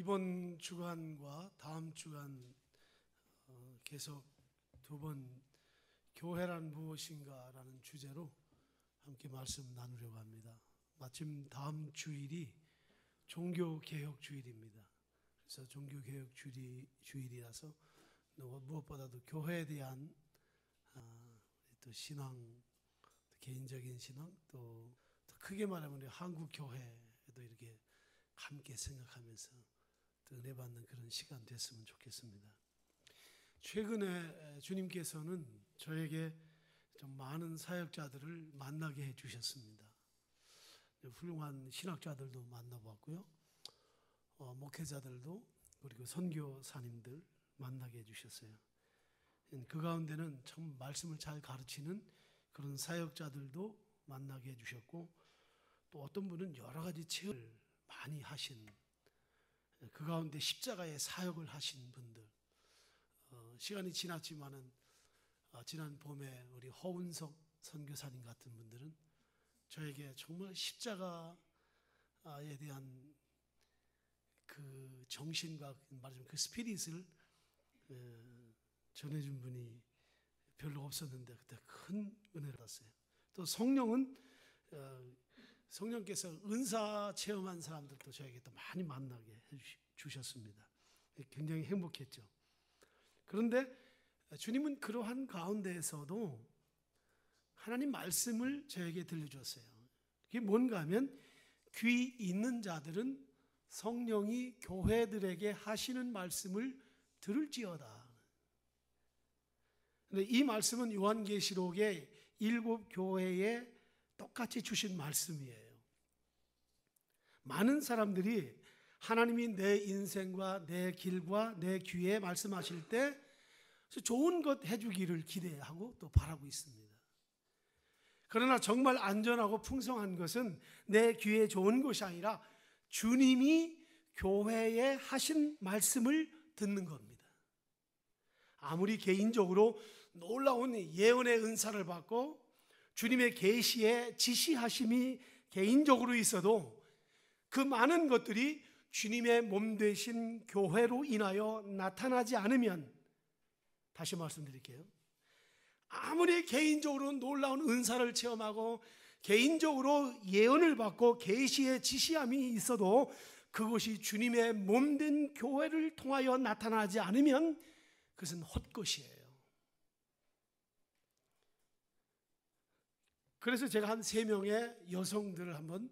이번 주간과 다음 주간 계속 두 번 교회란 무엇인가라는 주제로 함께 말씀 나누려고 합니다. 마침 다음 주일이 종교개혁 주일입니다. 그래서 종교개혁 주일이라서 무엇보다도 교회에 대한 또 신앙, 개인적인 신앙, 또 크게 말하면 우리 한국 교회도 이렇게 함께 생각하면서 또 은혜 받는 그런 시간 됐으면 좋겠습니다. 최근에 주님께서는 저에게 좀 많은 사역자들을 만나게 해주셨습니다. 훌륭한 신학자들도 만나봤고요, 목회자들도 그리고 선교사님들 만나게 해주셨어요. 그 가운데는 참 말씀을 잘 가르치는 그런 사역자들도 만나게 해주셨고, 또 어떤 분은 여러 가지 체험을 많이 하신, 그 가운데 십자가의 사역을 하신 분들, 시간이 지났지만은 지난 봄에 우리 허운석 선교사님 같은 분들은 저에게 정말 십자가에 대한 그 정신과 말하자면 그 스피릿을 전해준 분이 별로 없었는데 그때 큰 은혜를 받았어요. 또 성령께서 은사 체험한 사람들도 저에게 또 많이 만나게 해주셨습니다. 굉장히 행복했죠. 그런데 주님은 그러한 가운데에서도 하나님 말씀을 저에게 들려주었어요. 그게 뭔가 하면 귀 있는 자들은 성령이 교회들에게 하시는 말씀을 들을지어다. 근데 이 말씀은 요한계시록의 7교회에 똑같이 주신 말씀이에요. 많은 사람들이 하나님이 내 인생과 내 길과 내 귀에 말씀하실 때 좋은 것 해주기를 기대하고 또 바라고 있습니다. 그러나 정말 안전하고 풍성한 것은 내 귀에 좋은 것이 아니라 주님이 교회에 하신 말씀을 듣는 겁니다. 아무리 개인적으로 놀라운 예언의 은사를 받고 주님의 계시에 지시하심이 개인적으로 있어도 그 많은 것들이 주님의 몸 되신 교회로 인하여 나타나지 않으면, 다시 말씀드릴게요, 아무리 개인적으로 놀라운 은사를 체험하고 개인적으로 예언을 받고 계시의 지시함이 있어도 그것이 주님의 몸 된 교회를 통하여 나타나지 않으면 그것은 헛것이에요. 그래서 제가 한 3명의 여성들을 한번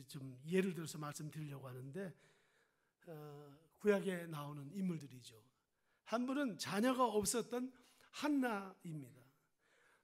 좀 예를 들어서 말씀드리려고 하는데, 구약에 나오는 인물들이죠. 한 분은 자녀가 없었던 한나입니다.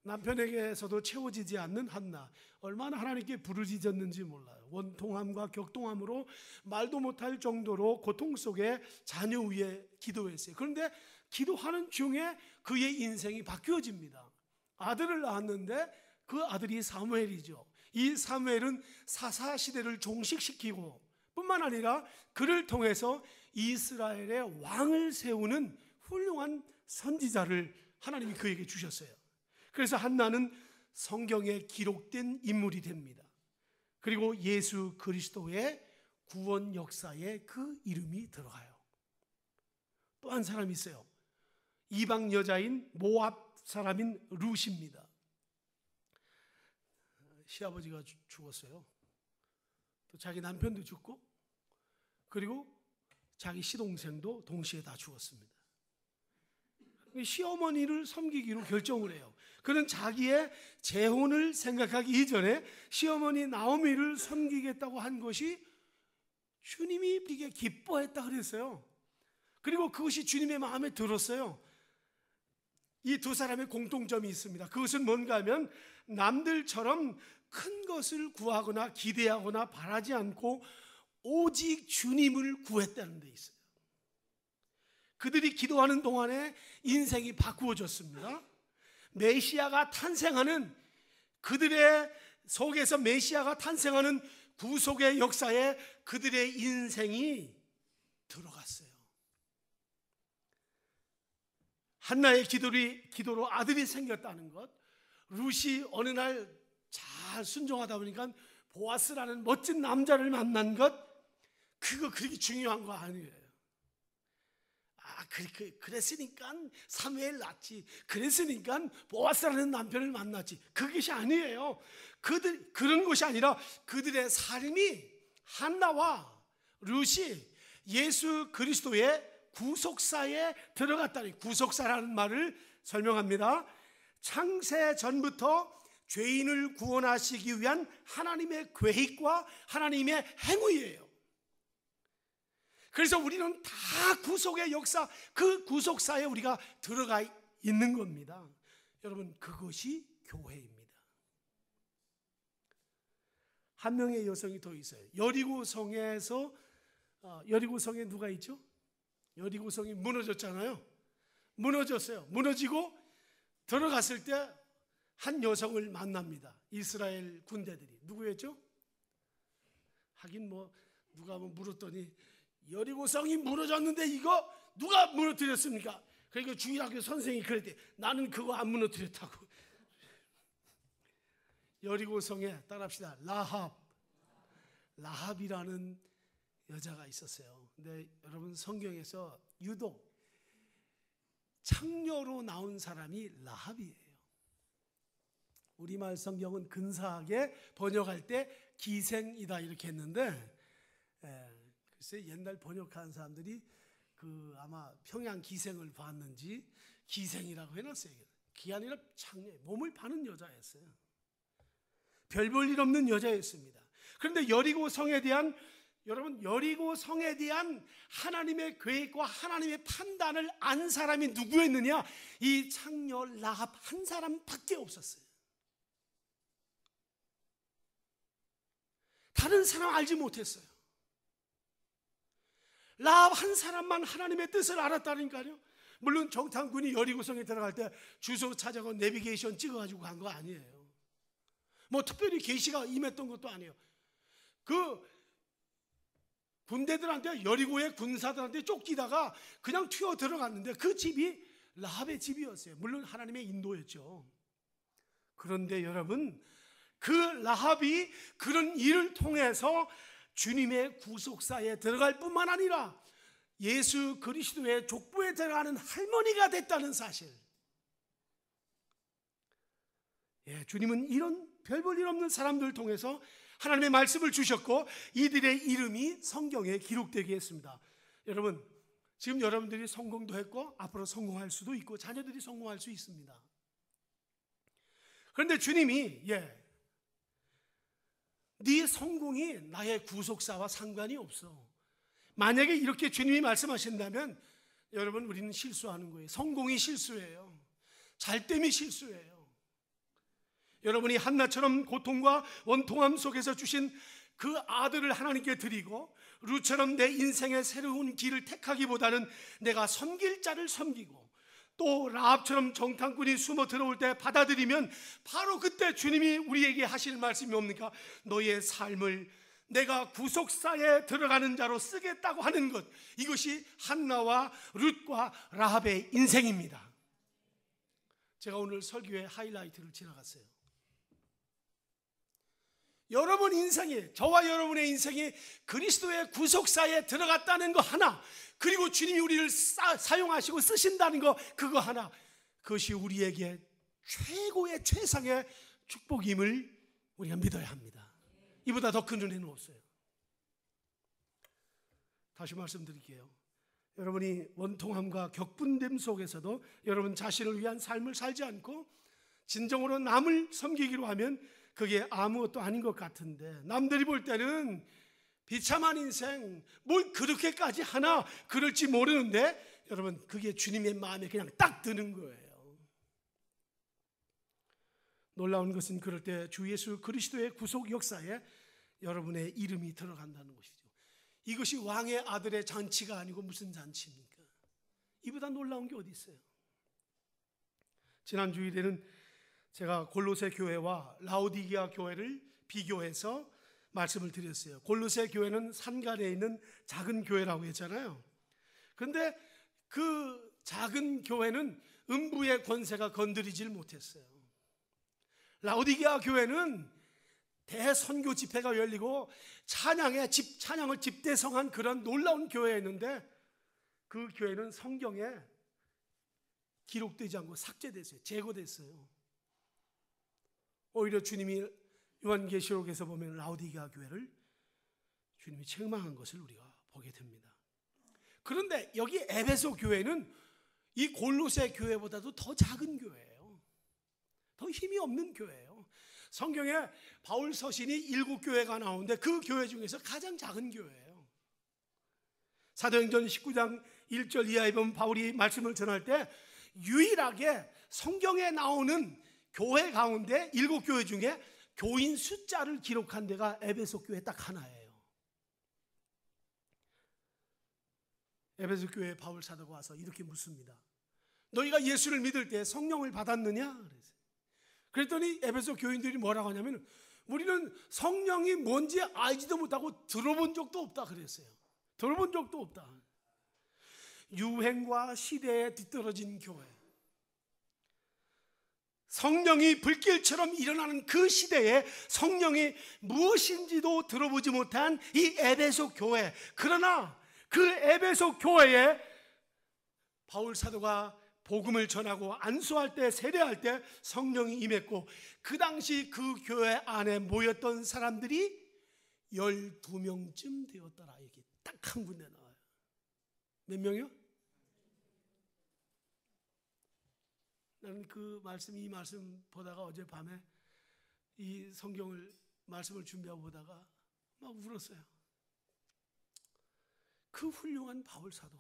남편에게서도 채워지지 않는 한나, 얼마나 하나님께 부르짖었는지 몰라요. 원통함과 격동함으로 말도 못할 정도로 고통 속에 자녀 위에 기도했어요. 그런데 기도하는 중에 그의 인생이 바뀌어집니다. 아들을 낳았는데 그 아들이 사무엘이죠. 이 사무엘은 사사시대를 종식시키고 뿐만 아니라 그를 통해서 이스라엘의 왕을 세우는 훌륭한 선지자를 하나님이 그에게 주셨어요. 그래서 한나는 성경에 기록된 인물이 됩니다. 그리고 예수 그리스도의 구원 역사에 그 이름이 들어가요. 또 한 사람이 있어요. 이방 여자인 모압 사람인 룻입니다. 시아버지가 죽었어요. 또 자기 남편도 죽고, 그리고 자기 시동생도 동시에 다 죽었습니다. 시어머니를 섬기기로 결정을 해요. 그는 자기의 재혼을 생각하기 이전에 시어머니 나오미를 섬기겠다고 한 것이 주님이 이게 기뻐했다 그랬어요. 그리고 그것이 주님의 마음에 들었어요. 이 두 사람의 공통점이 있습니다. 그것은 뭔가 하면 남들처럼 큰 것을 구하거나 기대하거나 바라지 않고 오직 주님을 구했다는 데 있어요. 그들이 기도하는 동안에 인생이 바꾸어졌습니다. 메시아가 탄생하는, 그들의 속에서 메시아가 탄생하는 구속의 역사에 그들의 인생이 들어갔어요. 한나의 기도로 아들이 생겼다는 것, 룻이 어느 날 잘 순종하다 보니까 보아스라는 멋진 남자를 만난 것, 그 그거 그렇게 중요한 거 아니에요. 그랬으니까 사무엘 낳지, 그랬으니까 보아스라는 남편을 만났지, 그것이 아니에요. 그런 것이 아니라 그들의 삶이, 한나와 룻이 예수 그리스도의 구속사에 들어갔다니, 구속사라는 말을 설명합니다. 창세 전부터 죄인을 구원하시기 위한 하나님의 계획과 하나님의 행위예요. 그래서 우리는 다 구속의 역사, 그 구속사에 우리가 들어가 있는 겁니다. 여러분, 그것이 교회입니다. 한 명의 여성이 더 있어요. 여리고성에서, 여리고성에 누가 있죠? 여리고성이 무너졌잖아요. 무너졌어요. 무너지고 들어갔을 때 한 여성을 만납니다. 이스라엘 군대들이. 누구였죠? 하긴 뭐 누가 물었더니 여리고성이 무너졌는데 이거 누가 무너뜨렸습니까? 그러니까 주일학교 선생이 그랬대. 나는 그거 안 무너뜨렸다고. 여리고성에 따라합시다. 라합이라는 여자가 있었어요. 근데 여러분, 성경에서 유독 창녀로 나온 사람이 라합이에요. 우리말 성경은 근사하게 번역할 때 기생이다 이렇게 했는데, 글쎄 옛날 번역한 사람들이 아마 평양 기생을 봤는지 기생이라고 해놨어요. 그게 아니라 창녀, 몸을 파는 여자였어요. 별 볼 일 없는 여자였습니다. 그런데 여리고성에 대한, 여러분, 여리고성에 대한 하나님의 계획과 하나님의 판단을 안 사람이 누구였느냐? 이 창녀 라합 한 사람밖에 없었어요. 다른 사람 알지 못했어요. 라합 한 사람만 하나님의 뜻을 알았다니까요. 물론 정탐꾼이 여리고성에 들어갈 때 주소 찾아가 내비게이션 찍어가지고 간 거 아니에요. 뭐 특별히 계시가 임했던 것도 아니에요. 그 군대들한테, 여리고의 군사들한테 쫓기다가 그냥 튀어 들어갔는데 그 집이 라합의 집이었어요. 물론 하나님의 인도였죠. 그런데 여러분, 그 라합이 그런 일을 통해서 주님의 구속사에 들어갈 뿐만 아니라 예수 그리스도의 족보에 들어가는 할머니가 됐다는 사실. 주님은 이런 별 볼 일 없는 사람들을 통해서 하나님의 말씀을 주셨고 이들의 이름이 성경에 기록되게 했습니다. 여러분, 지금 여러분들이 성공도 했고 앞으로 성공할 수도 있고 자녀들이 성공할 수 있습니다. 그런데 주님이 네 성공이 나의 구속사와 상관이 없어. 만약에 이렇게 주님이 말씀하신다면 여러분, 우리는 실수하는 거예요. 성공이 실수예요. 잘됨이 실수예요. 여러분이 한나처럼 고통과 원통함 속에서 주신 그 아들을 하나님께 드리고 룻처럼 내 인생의 새로운 길을 택하기보다는 내가 섬길 자를 섬기고 또 라합처럼 정탐꾼이 숨어 들어올 때 받아들이면 바로 그때 주님이 우리에게 하시는 말씀이 뭡니까? 너의 삶을 내가 구속사에 들어가는 자로 쓰겠다고 하는 것, 이것이 한나와 룻과 라합의 인생입니다. 제가 오늘 설교의 하이라이트를 지나갔어요. 여러분 인생이, 저와 여러분의 인생이 그리스도의 구속사에 들어갔다는 거 하나, 그리고 주님이 우리를 사용하시고 쓰신다는 거, 그거 하나, 그것이 우리에게 최고의 최상의 축복임을 우리가 믿어야 합니다. 이보다 더 큰 은혜는 없어요. 다시 말씀드릴게요. 여러분이 원통함과 격분됨 속에서도 여러분 자신을 위한 삶을 살지 않고 진정으로 남을 섬기기로 하면 그게 아무것도 아닌 것 같은데, 남들이 볼 때는 비참한 인생, 뭘 그렇게까지 하나, 그럴지 모르는데 여러분, 그게 주님의 마음에 그냥 딱 드는 거예요. 놀라운 것은 그럴 때 주 예수 그리스도의 구속 역사에 여러분의 이름이 들어간다는 것이죠. 이것이 왕의 아들의 잔치가 아니고 무슨 잔치입니까? 이보다 놀라운 게 어디 있어요? 지난 주일에는 제가 골로새 교회와 라오디게아 교회를 비교해서 말씀을 드렸어요. 골로새 교회는 산간에 있는 작은 교회라고 했잖아요. 그런데 그 작은 교회는 음부의 권세가 건드리질 못했어요. 라오디게아 교회는 대선교 집회가 열리고 찬양을 집대성한 그런 놀라운 교회였는데, 그 교회는 성경에 기록되지 않고 삭제됐어요. 제거됐어요. 오히려 주님이 요한계시록에서 보면 라오디게아 교회를 주님이 책망한 것을 우리가 보게 됩니다. 그런데 여기 에베소 교회는 이 골로새 교회보다도 더 작은 교회예요. 더 힘이 없는 교회예요. 성경에 바울 서신이 7교회가 나오는데 그 교회 중에서 가장 작은 교회예요. 사도행전 19장 1절 이하에 보면 바울이 말씀을 전할 때 유일하게 성경에 나오는 교회 가운데 7교회 중에 교인 숫자를 기록한 데가 에베소 교회 딱 하나예요. 에베소 교회에 바울 사도가 와서 이렇게 묻습니다. 너희가 예수를 믿을 때 성령을 받았느냐? 그랬더니 에베소 교인들이 뭐라고 하냐면, 우리는 성령이 뭔지 알지도 못하고 들어본 적도 없다 그랬어요. 들어본 적도 없다. 유행과 시대에 뒤떨어진 교회, 성령이 불길처럼 일어나는 그 시대에 성령이 무엇인지도 들어보지 못한 이 에베소 교회, 그러나 그 에베소 교회에 바울 사도가 복음을 전하고 안수할 때, 세례할 때 성령이 임했고, 그 당시 그 교회 안에 모였던 사람들이 12명쯤 되었더라. 이게 딱 한 군데 나와요. 몇 명이요? 나는 이 말씀 보다가 어젯밤에 이 말씀을 준비하고 보다가 막 울었어요. 그 훌륭한 바울 사도,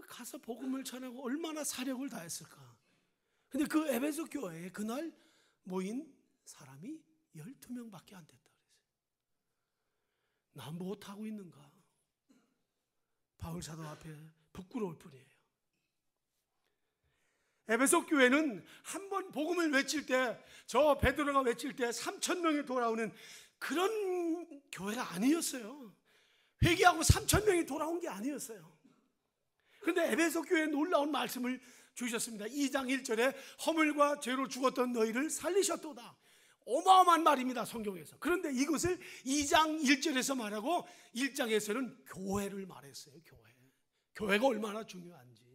가서 복음을 전하고 얼마나 사력을 다했을까. 근데 그 에베소 교회에 그날 모인 사람이 12명밖에 안 됐다 그랬어요. 나 못하고 있는가? 바울 사도 앞에 부끄러울 뿐이에요. 에베소 교회는 한 번 복음을 외칠 때, 저 베드로가 외칠 때 3,000명이 돌아오는 그런 교회가 아니었어요. 회개하고 3,000명이 돌아온 게 아니었어요. 그런데 에베소 교회에 놀라운 말씀을 주셨습니다. 2장 1절에 허물과 죄로 죽었던 너희를 살리셨도다. 어마어마한 말입니다, 성경에서. 그런데 이것을 2장 1절에서 말하고 1장에서는 교회를 말했어요. 교회가 얼마나 중요한지.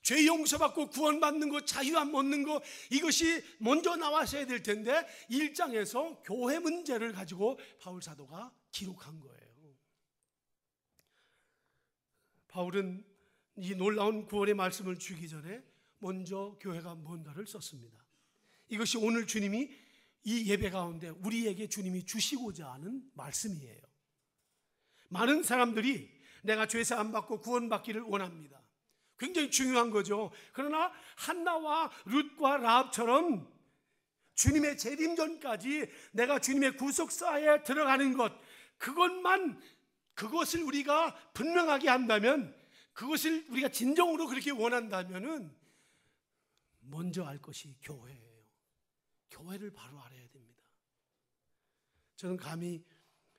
죄 용서받고 구원받는 것, 자유함 얻는 것, 이것이 먼저 나와셔야 될 텐데 1장에서 교회 문제를 가지고 바울 사도가 기록한 거예요. 바울은 이 놀라운 구원의 말씀을 주기 전에 먼저 교회가 뭔가를 썼습니다. 이것이 오늘 주님이 이 예배 가운데 우리에게 주님이 주시고자 하는 말씀이에요. 많은 사람들이 내가 죄사함 받고 구원받기를 원합니다. 굉장히 중요한 거죠. 그러나 한나와 룻과 라합처럼 주님의 재림 전까지 내가 주님의 구속사에 들어가는 것, 그것을 우리가 분명하게 한다면, 그것을 우리가 진정으로 그렇게 원한다면은 먼저 알 것이 교회예요. 교회를 바로 알아야 됩니다. 저는 감히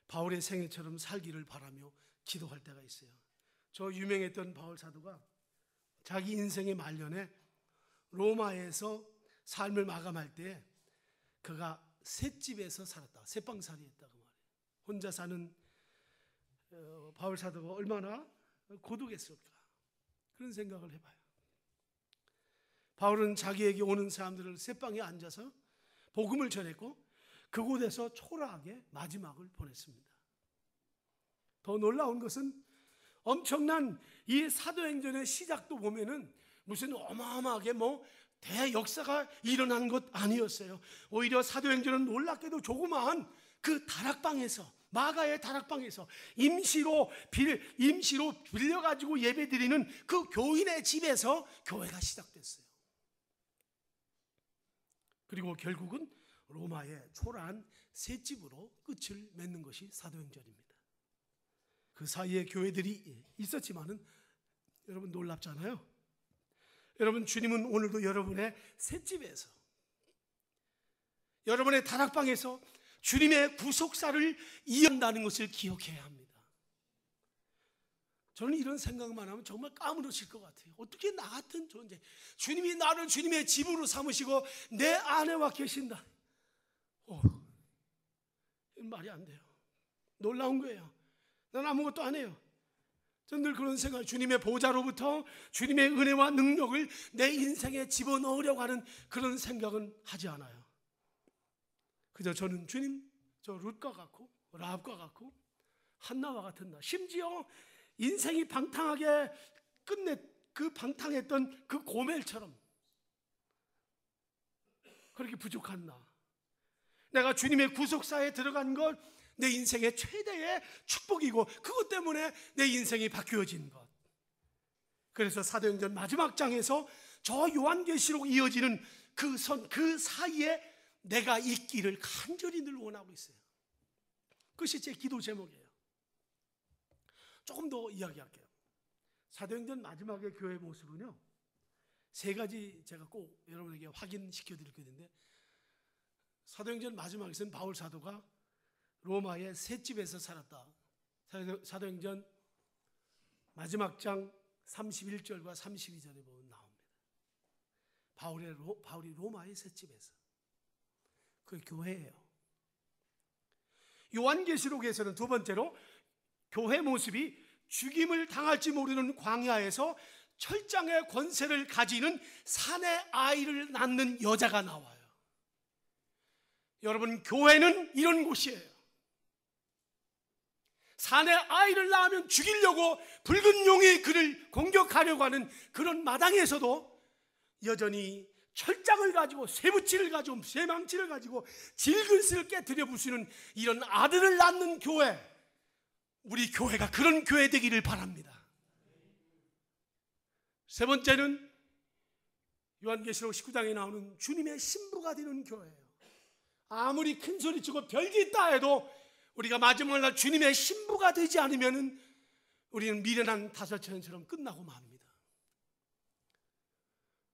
바울의 생애처럼 살기를 바라며 기도할 때가 있어요. 저 유명했던 바울 사도가 자기 인생의 말년에 로마에서 삶을 마감할 때 그가 셋집에서 살았다. 셋방살이 했다고 말해요. 혼자 사는 바울 사도가 얼마나 고독했을까, 그런 생각을 해봐요. 바울은 자기에게 오는 사람들을 셋방에 앉아서 복음을 전했고 그곳에서 초라하게 마지막을 보냈습니다. 더 놀라운 것은 엄청난 이 사도행전의 시작도 보면은 무슨 어마어마하게 대역사가 일어난 것 아니었어요. 오히려 사도행전은 놀랍게도 조그마한 그 다락방에서, 마가의 다락방에서 임시로 빌려가지고 예배드리는 그 교인의 집에서 교회가 시작됐어요. 그리고 결국은 로마의 초라한 셋집으로 끝을 맺는 것이 사도행전입니다. 그 사이에 교회들이 있었지만은 여러분 놀랍잖아요. 여러분, 주님은 오늘도 여러분의 셋집에서, 여러분의 다락방에서 주님의 구속사를 이어간다는 것을 기억해야 합니다. 저는 이런 생각만 하면 정말 까무러질 것 같아요. 어떻게 나 같은 존재, 주님이 나를 주님의 집으로 삼으시고 내 안에와 계신다. 말이 안 돼요. 놀라운 거예요. 난 아무것도 안 해요. 저는 늘 그런 생각, 주님의 보좌로부터 주님의 은혜와 능력을 내 인생에 집어넣으려고 하는 그런 생각은 하지 않아요. 그저 저는 주님, 저 룻과 같고 라합과 같고 한나와 같은 나, 심지어 인생이 방탕하게 끝내 그 방탕했던 그 고멜처럼 그렇게 부족한 나, 내가 주님의 구속사에 들어간 것 내 인생의 최대의 축복이고 그것 때문에 내 인생이 바뀌어진 것. 그래서 사도행전 마지막 장에서 저 요한계시록 이어지는 그 사이에 내가 있기를 간절히 늘 원하고 있어요. 그것이 제 기도 제목이에요. 조금 더 이야기할게요. 사도행전 마지막의 교회 모습은요, 세 가지 제가 꼭 여러분에게 확인시켜 드릴 건데, 사도행전 마지막에서는 바울 사도가 로마의 셋집에서 살았다. 사도행전 마지막 장 31절과 32절에 보면 나옵니다. 바울이 로마의 셋집에서, 그 교회예요. 요한계시록에서는 두 번째로 교회 모습이 죽임을 당할지 모르는 광야에서 철장의 권세를 가지는 산의 아이를 낳는 여자가 나와요. 여러분, 교회는 이런 곳이에요. 산의 아이를 낳으면 죽이려고 붉은 용이 그를 공격하려고 하는 그런 마당에서도 여전히 철장을 가지고 쇠붙이를 가지고 쇠망치를 가지고 질글스를 깨뜨려 부수는 이런 아들을 낳는 교회, 우리 교회가 그런 교회 되기를 바랍니다. 세 번째는 요한계시록 19장에 나오는 주님의 신부가 되는 교회예요. 아무리 큰 소리치고 별짓 있다 해도 우리가 마지막 날 주님의 신부가 되지 않으면 우리는 미련한 다섯천처럼 끝나고 맙니다.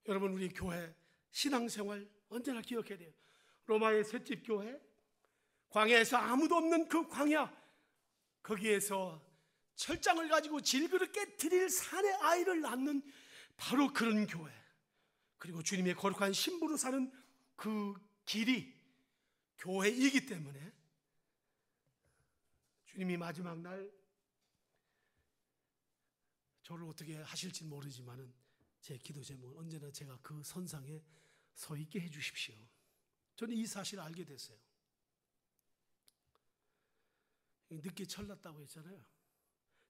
여러분, 우리 교회 신앙생활 언제나 기억해야 돼요. 로마의 셋집 교회, 광야에서 아무도 없는 그 광야, 거기에서 철장을 가지고 질그릇 깨트릴 산의 아이를 낳는 바로 그런 교회, 그리고 주님의 거룩한 신부로 사는 그 길이 교회이기 때문에 주님이 마지막 날 저를 어떻게 하실지 모르지만 제 기도 제목은 언제나 제가 그 선상에 서 있게 해 주십시오. 저는 이 사실을 알게 됐어요. 늦게 철났다고 했잖아요.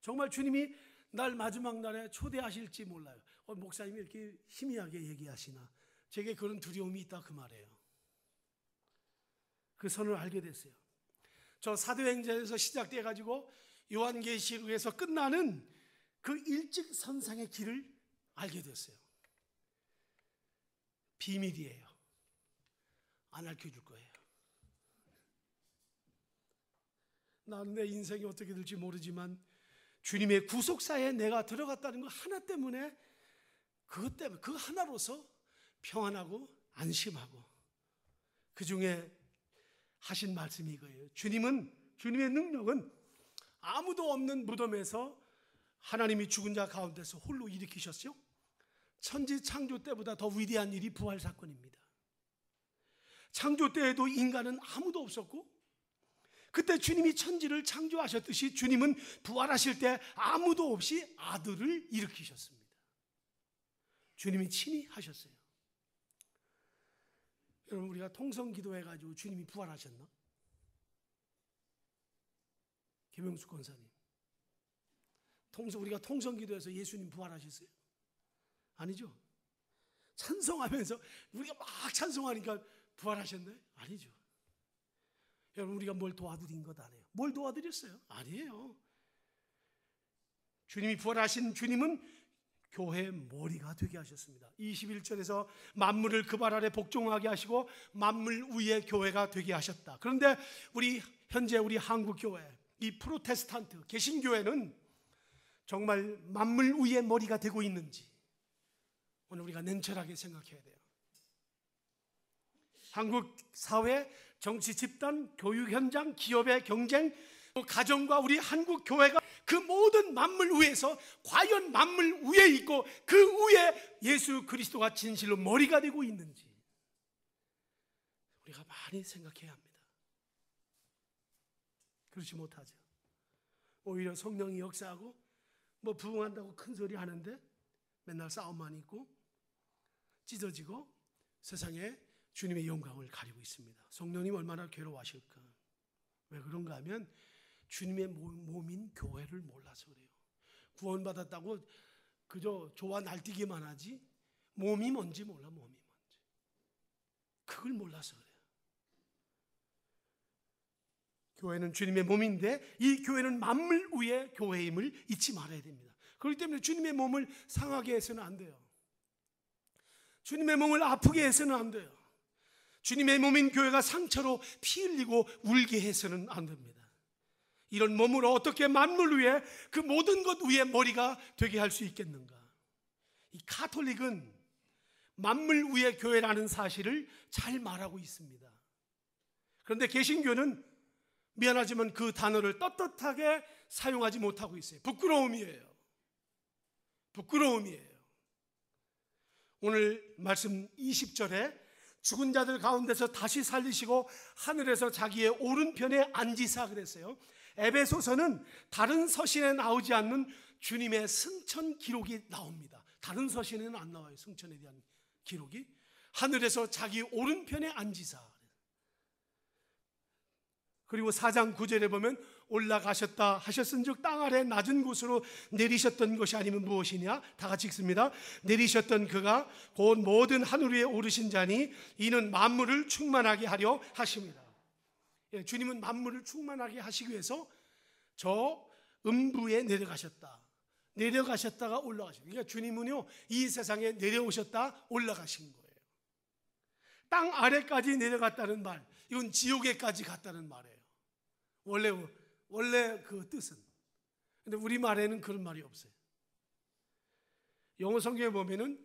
정말 주님이 날 마지막 날에 초대하실지 몰라요. 목사님이 이렇게 희미하게 얘기하시나, 제게 그런 두려움이 있다 그 말이에요. 그 선을 알게 됐어요. 저 사도행전에서 시작돼 가지고 요한계시록에서 끝나는 그 일직선상의 길을 알게 됐어요. 비밀이에요. 안 알려줄 거예요. 나는 내 인생이 어떻게 될지 모르지만 주님의 구속사에 내가 들어갔다는 거 하나 때문에, 그것 때문에, 그 하나로서 평안하고 안심하고, 그 중에 하신 말씀이 이거예요. 주님의 능력은 아무도 없는 무덤에서 하나님이 죽은 자 가운데서 홀로 일으키셨죠. 천지 창조 때보다 더 위대한 일이 부활 사건입니다. 창조 때에도 인간은 아무도 없었고, 그때 주님이 천지를 창조하셨듯이 주님은 부활하실 때 아무도 없이 아들을 일으키셨습니다. 주님이 친히 하셨어요. 여러분, 우리가 통성 기도해가지고 주님이 부활하셨나? 김영수 권사님, 우리가 통성 기도해서 예수님 부활하셨어요? 아니죠. 찬송하면서 우리가 막 찬송하니까 부활하셨나요? 아니죠. 여러분, 우리가 뭘 도와드린 것 아니에요. 뭘 도와드렸어요? 아니에요. 주님이 부활하신 주님은 교회의 머리가 되게 하셨습니다. 21절에서 만물을 그 발 아래 복종하게 하시고 만물 위에 교회가 되게 하셨다. 그런데 현재 우리 한국 교회, 이 프로테스탄트 개신교회는 정말 만물 위에 머리가 되고 있는지 오늘 우리가 냉철하게 생각해야 돼요. 한국 사회, 정치 집단, 교육 현장, 기업의 경쟁, 가정과 우리 한국 교회가 그 모든 만물 위에서 과연 만물 위에 있고 그 위에 예수 그리스도가 진실로 머리가 되고 있는지 우리가 많이 생각해야 합니다. 그렇지 못하죠. 오히려 성령이 역사하고 뭐 부흥한다고 큰 소리 하는데 맨날 싸움만 있고 찢어지고 세상에 주님의 영광을 가리고 있습니다. 성령님 얼마나 괴로워하실까. 왜 그런가 하면 주님의 몸인 교회를 몰라서 그래요. 구원받았다고 그저 좋아 날뛰기만 하지 몸이 뭔지 몰라. 몸이 뭔지 그걸 몰라서 그래요. 교회는 주님의 몸인데 이 교회는 만물 위의 교회임을 잊지 말아야 됩니다. 그렇기 때문에 주님의 몸을 상하게 해서는 안 돼요. 주님의 몸을 아프게 해서는 안 돼요. 주님의 몸인 교회가 상처로 피 흘리고 울게 해서는 안 됩니다. 이런 몸으로 어떻게 만물 위에 그 모든 것 위에 머리가 되게 할 수 있겠는가. 이 가톨릭은 만물 위의 교회라는 사실을 잘 말하고 있습니다. 그런데 개신교는 미안하지만 그 단어를 떳떳하게 사용하지 못하고 있어요. 부끄러움이에요. 부끄러움이에요. 오늘 말씀 20절에 죽은 자들 가운데서 다시 살리시고 하늘에서 자기의 오른편에 앉으사 그랬어요. 에베소서는 다른 서신에 나오지 않는 주님의 승천 기록이 나옵니다. 다른 서신에는 안 나와요. 승천에 대한 기록이. 하늘에서 자기 오른편에 앉으사. 그리고 4장 9절에 보면 올라가셨다 하셨은즉 땅 아래 낮은 곳으로 내리셨던 것이 아니면 무엇이냐. 다 같이 읽습니다. 내리셨던 그가 곧 모든 하늘 위에 오르신 자니 이는 만물을 충만하게 하려 하십니다. 예, 주님은 만물을 충만하게 하시기 위해서 저 음부에 내려가셨다. 내려가셨다가 올라가셨다. 그러니까 주님은요 이 세상에 내려오셨다 올라가신 거예요. 땅 아래까지 내려갔다는 말, 이건 지옥에까지 갔다는 말이에요. 원래 그 뜻은. 근데 우리말에는 그런 말이 없어요. 영어 성경에 보면은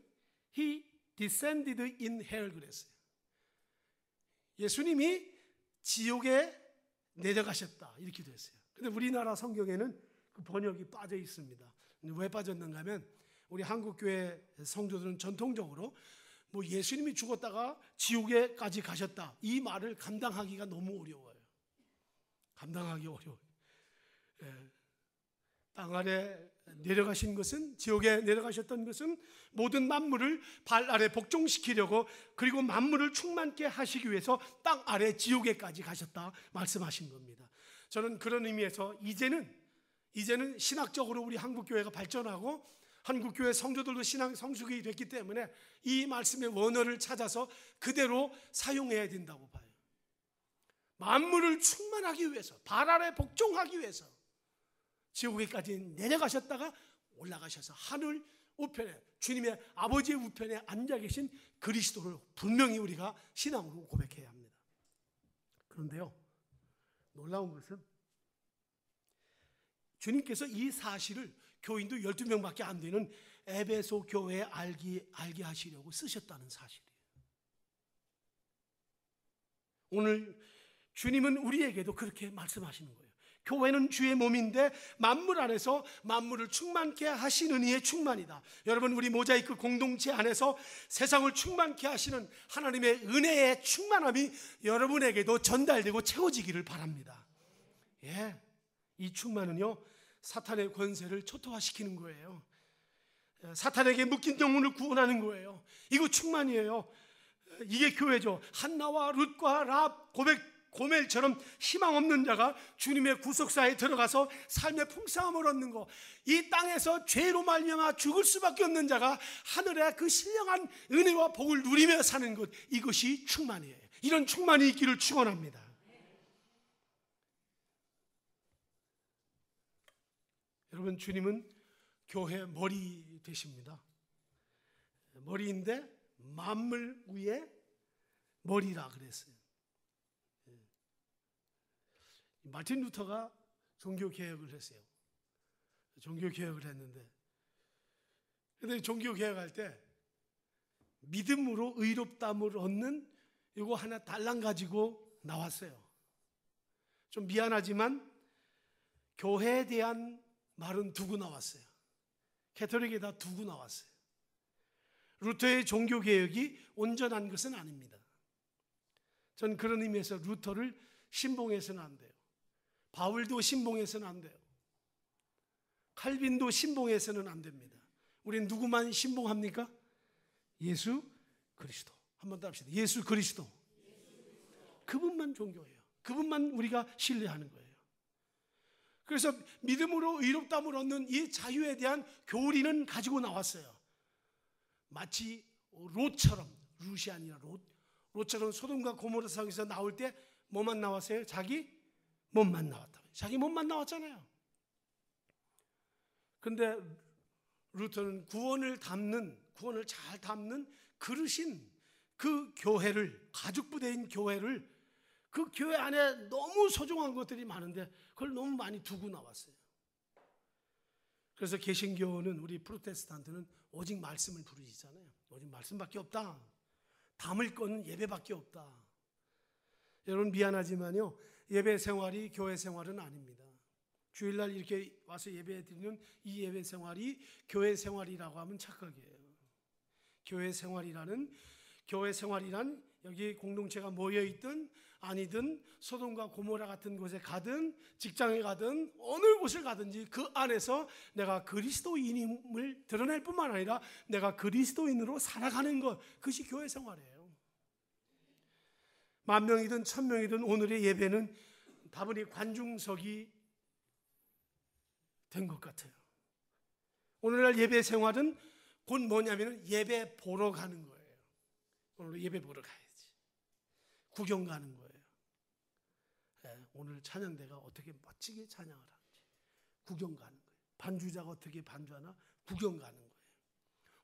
He descended in hell 그랬어요. 예수님이 지옥에 내려가셨다 이렇게 됐어요. 근데 우리나라 성경에는 그 번역이 빠져 있습니다. 왜 빠졌는가 하면 우리 한국교회 성도들은 전통적으로 뭐 예수님이 죽었다가 지옥에까지 가셨다 이 말을 감당하기가 너무 어려워요. 감당하기 어려워요. 예. 땅 아래 내려가신 것은, 지옥에 내려가셨던 것은 모든 만물을 발 아래 복종시키려고, 그리고 만물을 충만케 하시기 위해서 땅 아래 지옥에까지 가셨다 말씀하신 겁니다. 저는 그런 의미에서 이제는 신학적으로 우리 한국교회가 발전하고 한국교회 성도들도 신앙 성숙이 됐기 때문에 이 말씀의 원어를 찾아서 그대로 사용해야 된다고 봐요. 만물을 충만하기 위해서, 발 아래 복종하기 위해서 지옥에까지 내려가셨다가 올라가셔서 하늘 우편에, 주님의 아버지의 우편에 앉아 계신 그리스도를 분명히 우리가 신앙으로 고백해야 합니다. 그런데요, 놀라운 것은 주님께서 이 사실을 교인도 12명밖에 안 되는 에베소 교회에 알게 하시려고 쓰셨다는 사실이에요. 오늘 주님은 우리에게도 그렇게 말씀하시는 거예요. 교회는 주의 몸인데 만물 안에서 만물을 충만케 하시는 이의 충만이다. 여러분, 우리 모자이크 공동체 안에서 세상을 충만케 하시는 하나님의 은혜의 충만함이 여러분에게도 전달되고 채워지기를 바랍니다. 예, 이 충만은요 사탄의 권세를 초토화시키는 거예요. 사탄에게 묶인 영혼을 구원하는 거예요. 이거 충만이에요. 이게 교회죠. 한나와 룻과 라합, 고멜처럼 희망 없는 자가 주님의 구속사에 들어가서 삶의 풍성함을 얻는 것, 이 땅에서 죄로 말미암아 죽을 수밖에 없는 자가 하늘의 그 신령한 은혜와 복을 누리며 사는 것, 이것이 충만이에요. 이런 충만이 있기를 축원합니다. 여러분, 주님은 교회 머리 되십니다. 머리인데 만물 위에 머리라 그랬어요. 마틴 루터가 종교개혁을 했어요. 종교개혁을 했는데, 근데 종교개혁할 때 믿음으로 의롭다함을 얻는 이거 하나 달랑 가지고 나왔어요. 좀 미안하지만 교회에 대한 말은 두고 나왔어요. 캐톨릭에다 두고 나왔어요. 루터의 종교개혁이 온전한 것은 아닙니다. 전 그런 의미에서 루터를 신봉해서는 안 돼요. 바울도 신봉해서는 안 돼요. 칼빈도 신봉해서는 안 됩니다. 우리는 누구만 신봉합니까? 예수 그리스도. 한번 더 합시다. 예수 그리스도. 그분만 종교예요. 그분만 우리가 신뢰하는 거예요. 그래서 믿음으로 의롭다함을 얻는 이 자유에 대한 교리는 가지고 나왔어요. 마치 롯처럼, 룻이 아니라 롯처럼 소돔과 고모라 상에서 나올 때 뭐만 나왔어요? 자기 몸만 나왔다. 자기 몸만 나왔잖아요. 근데 루터는 구원을 잘 담는 그릇인 그 교회를, 가죽부대인 교회를, 그 교회 안에 너무 소중한 것들이 많은데 그걸 너무 많이 두고 나왔어요. 그래서 개신교는, 우리 프로테스탄트는 오직 말씀을 부르시잖아요. 오직 말씀밖에 없다. 담을 건 예배밖에 없다. 여러분 미안하지만요, 예배 생활이 교회 생활은 아닙니다. 주일날 이렇게 와서 예배 드리는 이 예배 생활이 교회 생활이라고 하면 착각이에요. 교회 생활이란 여기 공동체가 모여있든 아니든 소돔과 고모라 같은 곳에 가든 직장에 가든 어느 곳을 가든지 그 안에서 내가 그리스도인임을 드러낼 뿐만 아니라 내가 그리스도인으로 살아가는 것, 그것이 교회 생활이에요. 10,000명이든 1,000명이든 오늘의 예배는 다분히 관중석이 된 것 같아요. 오늘날 예배 생활은 곧 뭐냐면 예배 보러 가는 거예요. 오늘 예배 보러 가야지. 구경 가는 거예요. 오늘 찬양대가 어떻게 멋지게 찬양을 하는지 구경 가는 거예요. 반주자가 어떻게 반주하나 구경 가는 거예요.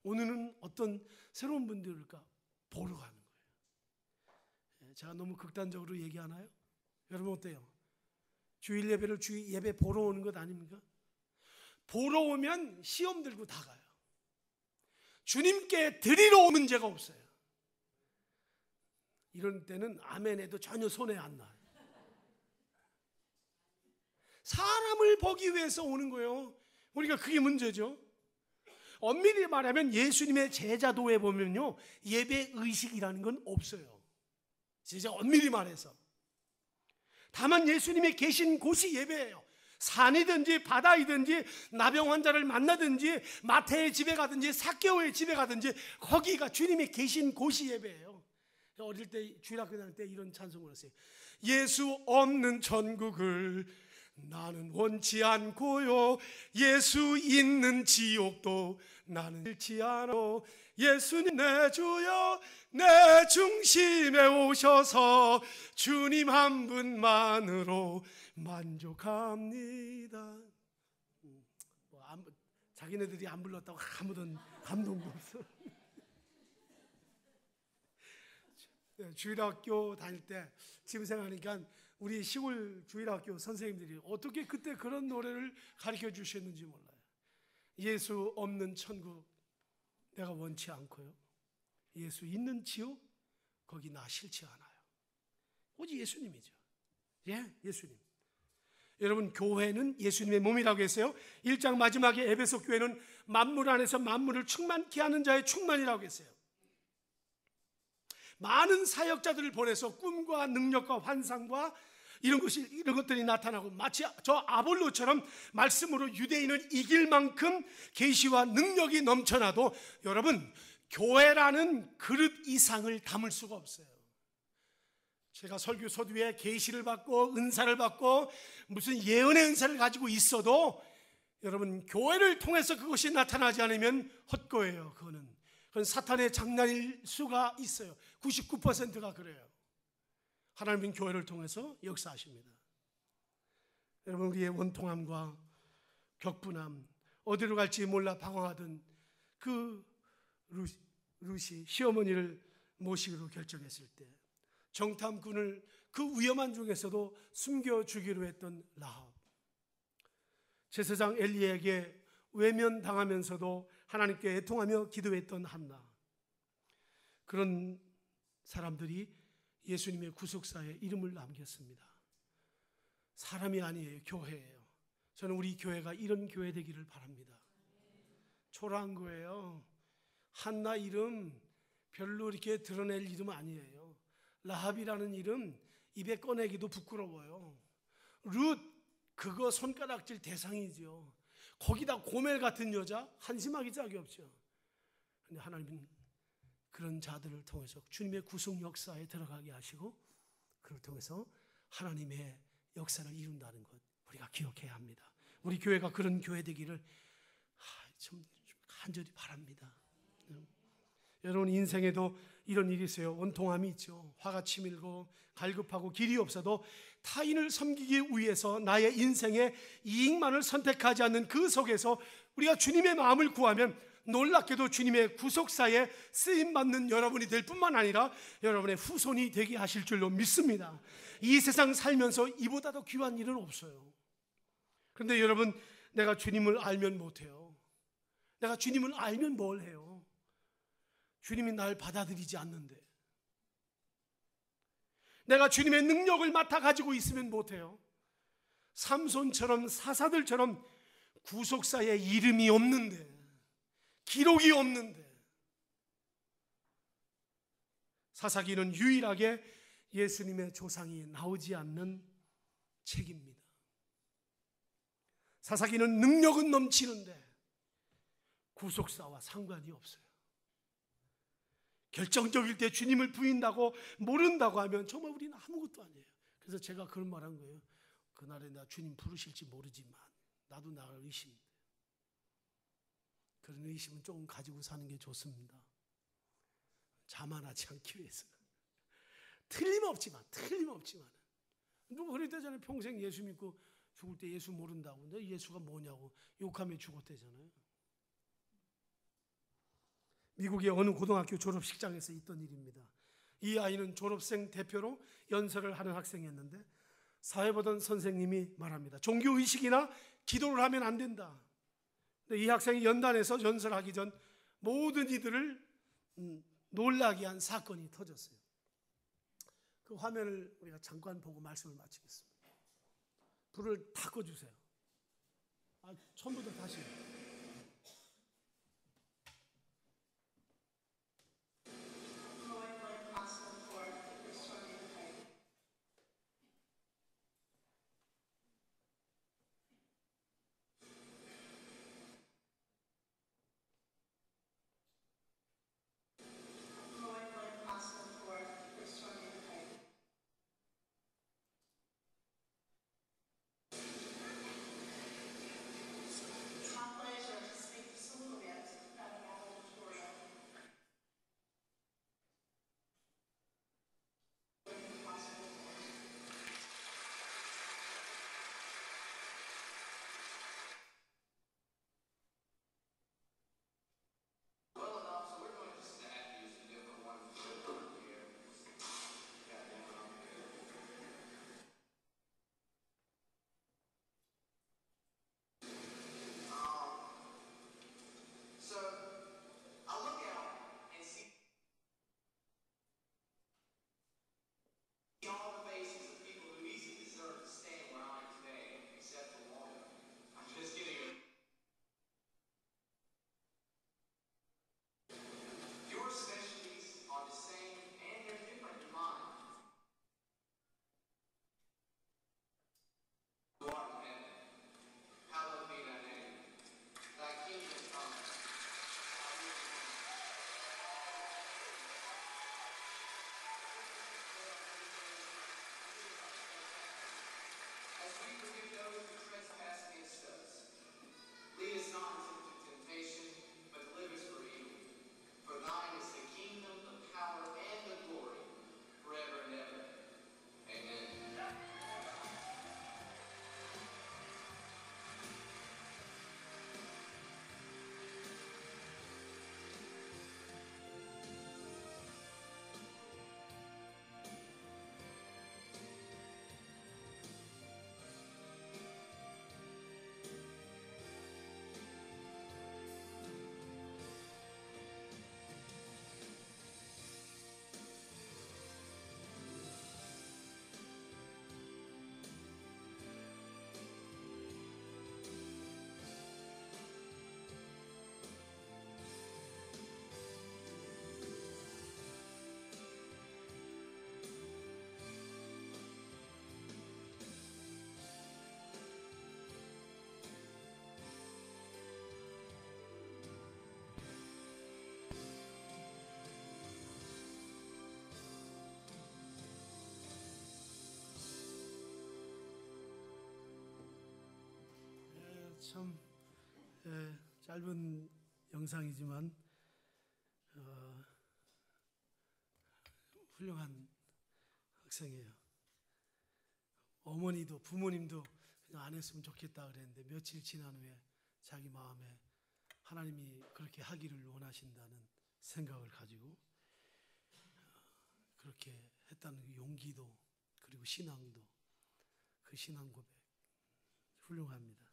오늘은 어떤 새로운 분들일까 보러 가는 거예요. 제가 너무 극단적으로 얘기하나요? 여러분 어때요? 주일 예배를 주일 예배 보러 오는 것 아닙니까? 보러 오면 시험 들고 다 가요. 주님께 드리러 오는 문제가 없어요. 이런 때는 아멘 해도 전혀 손해 안 나요. 사람을 보기 위해서 오는 거예요. 우리가 그게 문제죠. 엄밀히 말하면 예수님의 제자도에 보면요, 예배 의식이라는 건 없어요. 진짜 엄밀히 말해서. 다만 예수님이 계신 곳이 예배예요. 산이든지 바다이든지 나병 환자를 만나든지 마태의 집에 가든지 삭개오의 집에 가든지 거기가 주님이 계신 곳이 예배예요. 어릴 때 주일학교 다닐 때 이런 찬송을 했어요. 예수 없는 천국을 나는 원치 않고요, 예수 있는 지옥도 나는 싫지 않아. 예수님 내 주여 내 중심에 오셔서 주님 한 분만으로 만족합니다. 자기네들이 안 불렀다고 아무도 감동도 없어. 주일학교 다닐 때 지금 생각하니까 우리 시골 주일학교 선생님들이 어떻게 그때 그런 노래를 가르쳐 주셨는지 몰라요. 예수 없는 천국 내가 원치 않고요, 예수 있는 지옥 거기 나 싫지 않아요. 오직 예수님이죠. 예, 예수님. 여러분 교회는 예수님의 몸이라고 했어요. 1장 마지막에 에베소 교회는 만물 안에서 만물을 충만케 하는 자의 충만이라고 했어요. 많은 사역자들을 보내서 꿈과 능력과 환상과 이런 것들이 나타나고 마치 저 아볼로처럼 말씀으로 유대인을 이길 만큼 계시와 능력이 넘쳐나도 여러분 교회라는 그릇 이상을 담을 수가 없어요. 제가 설교 서두에 계시를 받고 은사를 받고 무슨 예언의 은사를 가지고 있어도 여러분 교회를 통해서 그것이 나타나지 않으면 헛거예요. 그건 사탄의 장난일 수가 있어요. 99%가 그래요. 하나님은 교회를 통해서 역사하십니다. 여러분 우리의 원통함과 격분함, 어디로 갈지 몰라 방황하던 그 룻이 시어머니를 모시기로 결정했을 때 정탐꾼을 그 위험한 중에서도 숨겨주기로 했던 라합, 제사장 엘리에게 외면당하면서도 하나님께 애통하며 기도했던 한나, 그런 사람들이 예수님의 구속사에 이름을 남겼습니다. 사람이 아니에요. 교회예요. 저는 우리 교회가 이런 교회 되기를 바랍니다. 초라한 거예요. 한나 이름 별로 이렇게 드러낼 이름 아니에요. 라합이라는 이름 입에 꺼내기도 부끄러워요. 룻 그거 손가락질 대상이죠. 거기다 고멜 같은 여자 한심하기 짝이 없죠. 근데 하나님은 그런 자들을 통해서 주님의 구속 역사에 들어가게 하시고 그를 통해서 하나님의 역사를 이룬다는 것 우리가 기억해야 합니다. 우리 교회가 그런 교회 되기를 좀 간절히 바랍니다. 여러분 인생에도 이런 일이 있어요. 원통함이 있죠. 화가 치밀고 갈급하고 길이 없어도 타인을 섬기기 위해서 나의 인생의 이익만을 선택하지 않는 그 속에서 우리가 주님의 마음을 구하면 놀랍게도 주님의 구속사에 쓰임받는 여러분이 될 뿐만 아니라 여러분의 후손이 되게 하실 줄로 믿습니다. 이 세상 살면서 이보다 더 귀한 일은 없어요. 그런데 여러분 내가 주님을 알면 못해요. 내가 주님을 알면 뭘 해요? 주님이 날 받아들이지 않는데 내가 주님의 능력을 맡아 가지고 있으면 못해요. 삼손처럼 사사들처럼 구속사에 이름이 없는데 기록이 없는데 사사기는 유일하게 예수님의 조상이 나오지 않는 책입니다. 사사기는 능력은 넘치는데 구속사와 상관이 없어요. 결정적일 때 주님을 부인다고 모른다고 하면 정말 우리는 아무것도 아니에요. 그래서 제가 그런 말 한 거예요. 그날에 나 주님 부르실지 모르지만 나도 나를 의심해요. 그런 의심은 조금 가지고 사는 게 좋습니다. 자만하지 않기 위해서. 틀림없지만 누가 그랬대잖아요. 평생 예수 믿고 죽을 때 예수 모른다고. 근데 예수가 뭐냐고 욕하며 죽었대잖아요. 미국의 어느 고등학교 졸업식장에서 있던 일입니다. 이 아이는 졸업생 대표로 연설을 하는 학생이었는데 사회 보던 선생님이 말합니다. 종교의식이나 기도를 하면 안 된다. 근데 이 학생이 연단에서 연설하기 전 모든 이들을 놀라게 한 사건이 터졌어요. 그 화면을 우리가 잠깐 보고 말씀을 마치겠습니다. 불을 다 꺼주세요. 처음부터 다시. 참 짧은 영상이지만 훌륭한 학생이에요. 어머니도 부모님도 그냥 안 했으면 좋겠다 그랬는데 며칠 지난 후에 자기 마음에 하나님이 그렇게 하기를 원하신다는 생각을 가지고 그렇게 했다는 그 용기도 그리고 신앙도 그 신앙 고백 훌륭합니다.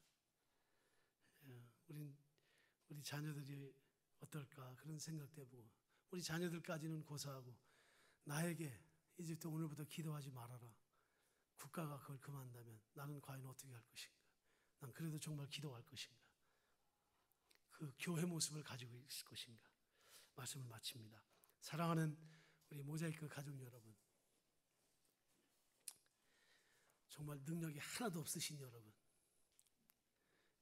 우리 자녀들이 어떨까 그런 생각도 해보고 우리 자녀들까지는 고사하고 나에게 이제부터 오늘부터 기도하지 말아라. 국가가 그걸 금한다면 나는 과연 어떻게 할 것인가? 난 그래도 정말 기도할 것인가? 그 교회 모습을 가지고 있을 것인가? 말씀을 마칩니다. 사랑하는 우리 모자이크 가족 여러분, 정말 능력이 하나도 없으신 여러분,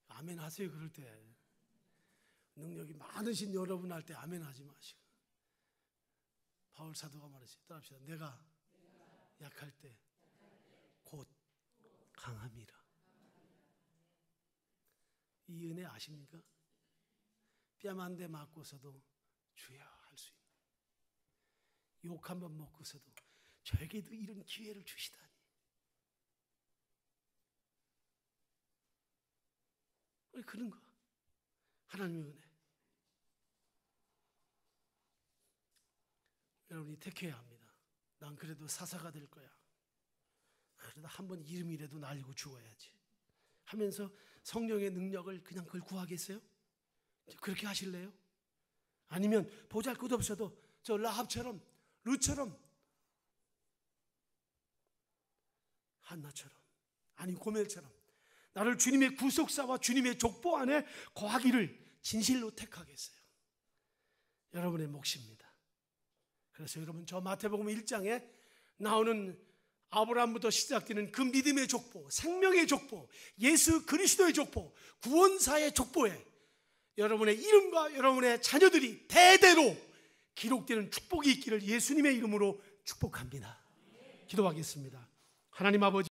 아멘 하세요. 그럴 때 능력이 많으신 여러분 할 때 아멘 하지 마시고 바울 사도가 말했어요. 따라합시다. 내가 약할 때 곧 강함이라. 이 은혜 아십니까? 뺨 한 대 맞고서도 주여 할 수 있는, 욕 한 번 먹고서도 저에게도 이런 기회를 주시다니. 왜 그런 거? 하나님의 은혜. 여러분이 택해야 합니다. 난 그래도 사사가 될 거야. 그래도 한번 이름이라도 날리고 죽어야지 하면서 성령의 능력을 그냥 그걸 구하겠어요? 그렇게 하실래요? 아니면 보잘것 없어도 저 라합처럼 룻처럼 한나처럼 아니 고멜처럼 나를 주님의 구속사와 주님의 족보 안에 거하기를 진실로 택하겠어요? 여러분의 몫입니다. 그래서 여러분 저 마태복음 1장에 나오는 아브라함부터 시작되는 그 믿음의 족보, 생명의 족보, 예수 그리스도의 족보, 구원사의 족보에 여러분의 이름과 여러분의 자녀들이 대대로 기록되는 축복이 있기를 예수님의 이름으로 축복합니다. 기도하겠습니다. 하나님 아버지,